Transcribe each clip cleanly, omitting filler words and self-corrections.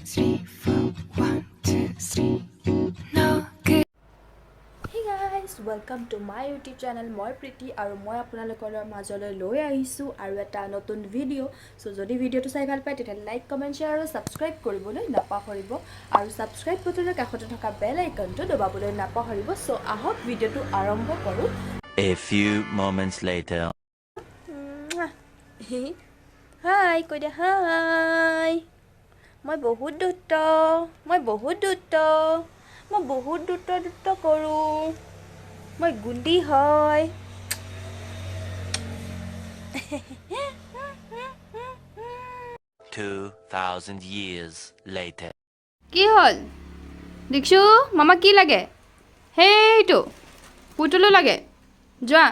3, 4, 1, 2, 3. No good. Hey guys, welcome to my YouTube channel. মই প্ৰীতি আৰু মই আপোনালোকৰ মাজলৈ লৈ আহিছোঁ আৰু এটা নতুন ভিডিঅ'। সো যদি ভিডিঅ'টো চাই ভাল পায় তেতিয়া লাইক, কমেন্ট, শ্বেয়াৰ আৰু সাবস্ক্ৰাইব কৰিবলৈ নাপাহৰিব আৰু সাবস্ক্ৰাইব বটনৰ কাষতে থকা বেল আইকনটো দবাবলৈ নাপাহৰিব। সো আহক ভিডিঅ'টো আৰম্ভ কৰোঁ। A few moments later. হাই কৈ দে হাই। মই বহুত দ্ৰুত কৰোঁ। মই গুণ্ডি হয়। 2,000 years later. কি হ'ল দীক্ষু মামা কি লাগে সেইটো পুতুলো লাগে যোৱা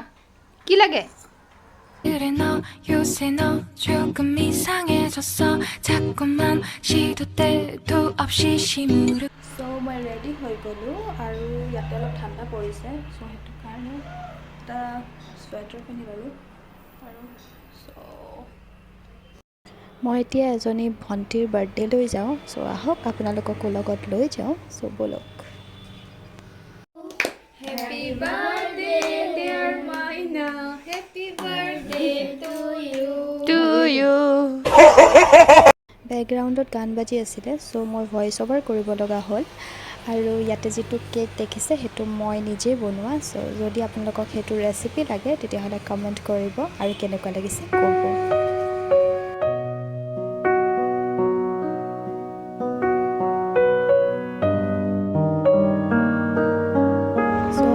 কি লাগে 그래 너 요새 너 조금 이상해졌어 자꾸만 시도 때도 없이 시무룩 সো মই ৰেডি হৈ গ'লোঁ আৰু ইয়াতে অলপ ঠাণ্ডা পৰিছে সো সেইটো কাৰণে এটা চুৱেটাৰ পিন্ধি গ'লোঁ আৰু মই এতিয়া এজনী ভণ্টিৰ বাৰ্থডে লৈ যাওঁ সো আহক আপোনালোককো লগত লৈ যাওঁ সো বলক happy birthday dear Maina happy birthday to you বেকগ্ৰাউণ্ডত গান বাজি আছিলে সো মই ভইচ অভাৰ কৰিব লগা হ'ল আৰু ইয়াতে যিটো কেক দেখিছে সেইটো মই নিজেই বনোৱা সো যদি আপোনালোকক সেইটো ৰেচিপি লাগে তেতিয়াহ'লে কমেণ্ট কৰিব আৰু কেনেকুৱা লাগিছে ক'ব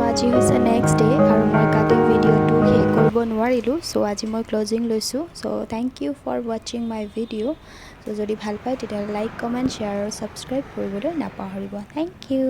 আজি হৈছে নেক্সট ডে আৰু মই কালি ভিডিঅ'টো শেষ কৰিব নোৱাৰিলোঁ সো আজি মই ক্লজিং লৈছোঁ সো থেংক ইউ ফৰ ৱাচিং মাই ভিডিঅ' সো যদি ভাল পায় তেতিয়াহ'লে লাইক কমেণ্ট শ্বেয়াৰ আৰু ছাবস্ক্ৰাইব কৰিবলৈ নাপাহৰিব থেংক ইউ